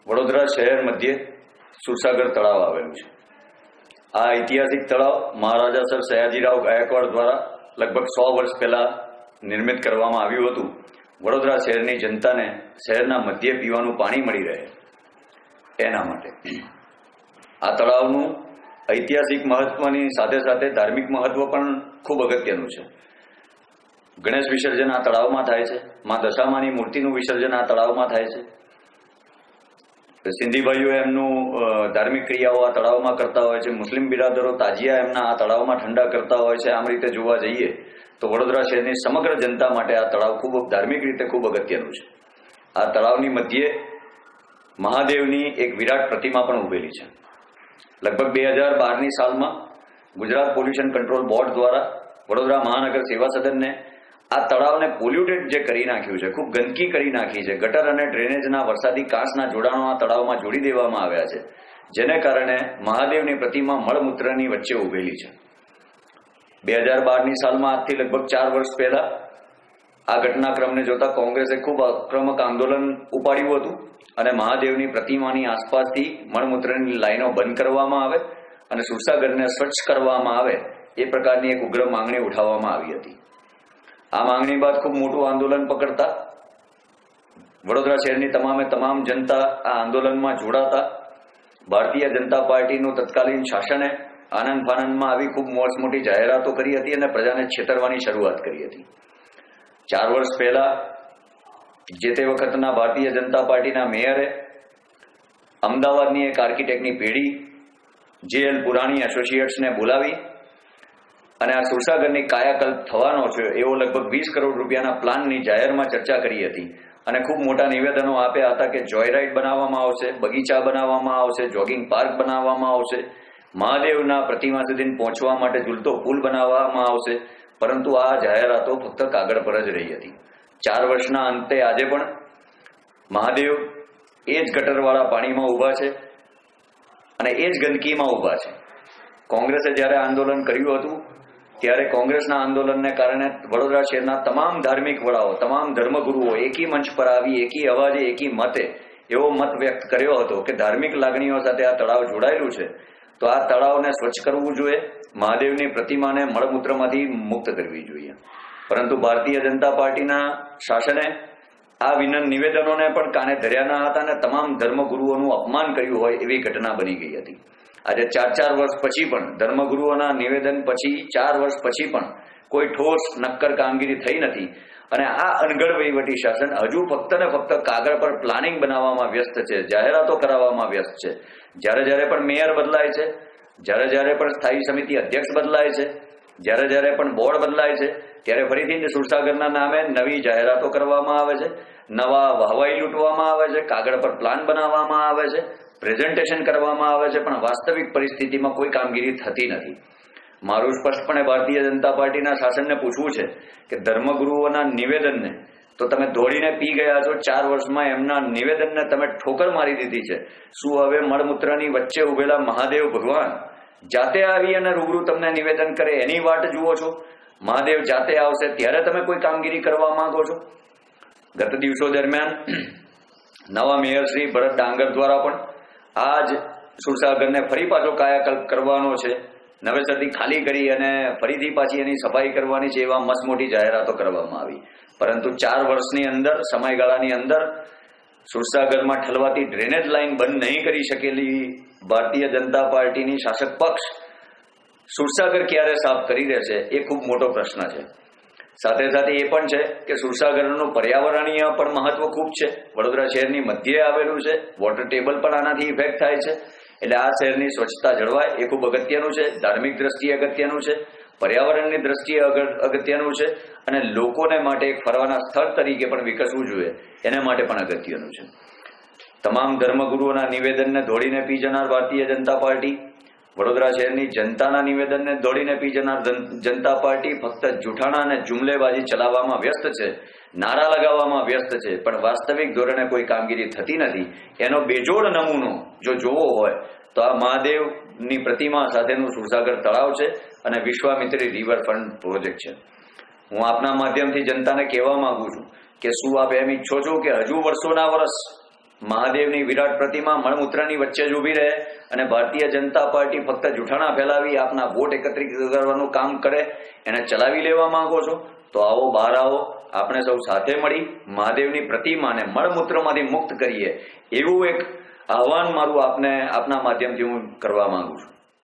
વડોદરા શહેર મધ્યે સુરસાગર તળાવ આવેલું છે। આ ઐતિહાસિક તળાવ મહારાજા સર સયાજીરાવ ગાયકવાડ દ્વારા લગભગ 100 વર્ષ પહેલા નિર્મિત કરવામાં આવ્યું હતું। વડોદરા શહેરની જનતાને શહેરના મધ્યે પીવાનું પાણી મળી રહે એના માટે આ તળાવનું ઐતિહાસિક મહત્વની સાથે સાથે ધાર્મિક મહત્વ પણ ખૂબ અગત્યનું છે। ગણેશ વિસર્જન આ તળાવમાં થાય છે। માં દશામાની મૂર્તિનું વિસર્જન આ તળાવમાં થાય છે। સિંધી ભાઈઓ એમનું ધાર્મિક ક્રિયાઓ આ તળાવમાં કરતા હોય છે। મુસ્લિમ બિરાદરો તાજિયા એમના આ તળાવમાં ઠંડા કરતા હોય છે। આમ રીતે જોવા જઈએ તો વડોદરા શહેરની સમગ્ર જનતા માટે આ તળાવ ખૂબ ધાર્મિક રીતે ખૂબ અગત્યનું છે। આ તળાવની મધ્યે મહાદેવની એક વિરાટ પ્રતિમા પણ ઉભેલી છે। લગભગ 2012ની સાલમાં ગુજરાત પોલ્યુશન કંટ્રોલ બોર્ડ દ્વારા વડોદરા મહાનગર સેવા સદનને આ તળાવને પોલ્યુટેડ જે કરી નાખ્યું છે, ખૂબ ગંદકી કરી નાખી છે। ગટર અને ડ્રેનેજના વરસાદી કાંસના જોડાણો આ તળાવમાં જોડી દેવામાં આવ્યા છે, જેને કારણે મહાદેવની પ્રતિમા મળમૂત્રની વચ્ચે ઉભેલી છે। 2012ની સાલમાં આજથી લગભગ 4 વર્ષ પહેલા આ ઘટનાક્રમને જોતા કોંગ્રેસે ખૂબ આક્રમક આંદોલન ઉપાડ્યું હતું અને મહાદેવની પ્રતિમાની આસપાસથી મળમૂત્રની લાઈનો બંધ કરવામાં આવે અને સુરસાગરને સ્વચ્છ કરવામાં આવે એ પ્રકારની એક ઉગ્ર માંગણી ઉઠાવવામાં આવી હતી। આ માંગણી બાદ ખૂબ મોટું આંદોલન પકડતા વડોદરા શહેરની તમામ જનતા આ આંદોલનમાં જોડાતા ભારતીય જનતા પાર્ટીનું તત્કાલીન શાસને આનંદ ફાનંદમાં આવી ખૂબ મોટી જાહેરાતો કરી હતી અને પ્રજાને છેતરવાની શરૂઆત કરી હતી। 4 વર્ષ પહેલા જે તે વખતના ભારતીય જનતા પાર્ટીના મેયરે અમદાવાદની એક આર્કિટેક્ટની પેઢી JL પુરાણી એસોસિએટ્સને બોલાવી અને આ સુરસાગરની કાયાકલ્પ થવાનો છે એવો લગભગ 20 કરોડ રૂપિયાના પ્લાનની જાહેરમાં ચર્ચા કરી હતી અને ખૂબ મોટા નિવેદનો આપ્યા હતા કે જોયરાઇડ બનાવવામાં આવશે, બગીચા બનાવવામાં આવશે, જોગિંગ પાર્ક બનાવવામાં આવશે, મહાદેવના પ્રતિમા સુધી પહોંચવા માટે ઝૂલતો પુલ બનાવવામાં આવશે। પરંતુ આ જાહેરાતો ફક્ત કાગળ પર જ રહી હતી। 4 વર્ષના અંતે આજે પણ મહાદેવ એ જ ગટરવાળા પાણીમાં ઊભા છે અને એ જ ગંદકીમાં ઊભા છે। કોંગ્રેસે જ્યારે આંદોલન કર્યું હતું ત્યારે કોંગ્રેસના આંદોલનને કારણે વડોદરા શહેરના તમામ ધાર્મિક વડાઓ, તમામ ધર્મગુરુઓ એકી મંચ પર આવી એકી અવાજે એકી મતે એવો મત વ્યક્ત કર્યો હતો કે ધાર્મિક લાગણીઓ સાથે આ તળાવ જોડાયેલું છે તો આ તળાવને સ્વચ્છ કરવું જોઈએ, મહાદેવની પ્રતિમાને મળમૂત્રમાંથી મુક્ત કરવી જોઈએ। પરંતુ ભારતીય જનતા પાર્ટીના શાસને આ નિવેદનોને પણ કાને ધર્યા ન હતા અને તમામ ધર્મગુરુઓનું અપમાન કર્યું હોય એવી ઘટના બની ગઈ હતી। આજે 4 વર્ષ પછી પણ ધર્મગુરુઓના નિવેદન પછી 4 વર્ષ પછી પણ કોઈ ઠોસ નક્કર કામગીરી થઈ નથી અને આ અનગઢ વહીવટી શાસન હજુ ફક્ત ને ફક્ત કાગળ પર પ્લાનિંગ બનાવવામાં વ્યસ્ત છે, જાહેરાતો કરાવવામાં વ્યસ્ત છે। જ્યારે પણ મેયર બદલાય છે, જ્યારે પણ સ્થાયી સમિતિ અધ્યક્ષ બદલાય છે, જ્યારે પણ બોર્ડ બદલાય છે ત્યારે ફરીથી સુરસાગરના નામે નવી જાહેરાતો કરવામાં આવે છે, નવા વાહવાઈ લૂંટવામાં આવે છે, કાગળ પર પ્લાન બનાવવામાં આવે છે, પ્રેઝન્ટેશન કરવામાં આવે છે, પણ વાસ્તવિક પરિસ્થિતિમાં કોઈ કામગીરી થતી નથી। મારું સ્પષ્ટપણે ભારતીય જનતા પાર્ટીના શાસનને પૂછવું છે કે ધર્મગુરુઓના નિવેદનને તો તમે દોડીને પી ગયા છો। 4 વર્ષમાં એમના નિવેદનને તમે ઠોકર મારી દીધી છે। શું હવે મળમૂત્રની વચ્ચે ઉભેલા મહાદેવ ભગવાન જાતે આવી અને રૂબરૂ તમને નિવેદન કરે એની વાટ જુઓ છો? મહાદેવ જાતે આવશે ત્યારે તમે કોઈ કામગીરી કરવા માંગો છો? ગત દિવસો દરમિયાન નવા મેયર શ્રી ભરત ડાંગર દ્વારા પણ આ જ સુરસાગરને ફરી પાછો કાયાકલ્પ કરવાનો છે, નવેસરથી ખાલી કરી અને ફરીથી પાછી એની સફાઈ કરવાની છે એવા મસ્ત મોટી જાહેરાતો કરવામાં આવી। પરંતુ 4 વર્ષની અંદર સમયગાળાની અંદર સુરસાગરમાં ઠલવાતી ડ્રેનેજ લાઈન બંધ નહીં કરી શકેલી ભારતીય જનતા પાર્ટીની શાસક પક્ષ સુરસાગર ક્યારે સાફ કરી રહેશે એ ખૂબ મોટો પ્રશ્ન છે। સાથે સાથે એ પણ છે કે સુરસાગરનું પર્યાવરણીય પણ મહત્વ ખૂબ છે। વડોદરા શહેરની મધ્યે આવેલું છે, વોટર ટેબલ પણ આનાથી ઇફેક્ટ થાય છે, એટલે આ શહેરની સ્વચ્છતા જળવાય એ ખૂબ અગત્યનું છે, ધાર્મિક દ્રષ્ટિએ અગત્યનું છે, પર્યાવરણની દ્રષ્ટિએ અગત્યનું છે અને લોકોને માટે એક ફરવાના સ્થળ તરીકે પણ વિકસવું જોઈએ એના માટે પણ અગત્યનું છે। તમામ ધર્મગુરુઓના નિવેદનને દોડીને પી જનાર ભારતીય જનતા પાર્ટી, વડોદરા શહેરની જનતાના નિવેદનને દોડીને પી જનાર જનતા પાર્ટી ફક્ત જૂઠાણા અને જુમલેબાજી ચલાવવામાં વ્યસ્ત છે, નારા લગાવવામાં વ્યસ્ત છે, પણ વાસ્તવિક ધોરણે કોઈ કામગીરી થતી નથી। એનો બેજોડ નમૂનો જો જોવો હોય તો આ મહાદેવની પ્રતિમા સાથેનું સુરસાગર તળાવ છે અને વિશ્વામિત્રી રિવરફ્રન્ટ પ્રોજેક્ટ છે। હું આપના માધ્યમથી જનતાને કહેવા માંગુ છું કે શું આપ એમ ઈચ્છો છો કે હજુ વર્ષોના વર્ષ મહાદેવની વિરાટ પ્રતિમા મળમૂત્રની વચ્ચે જ ઉભી રહે અને ભારતીય જનતા પાર્ટી ફક્ત જૂઠાણા ફેલાવી આપના વોટ એકત્રિત કરવાનું કામ કરે, એને ચલાવી લેવા માંગો છો? તો આવો, બહાર આવો, આપણે સૌ સાથે મળી મહાદેવની પ્રતિમાને મળમૂત્રમાંથી મુક્ત કરીએ, એવું એક આહવાન મારું આપના માધ્યમથી હું કરવા માંગુ છું.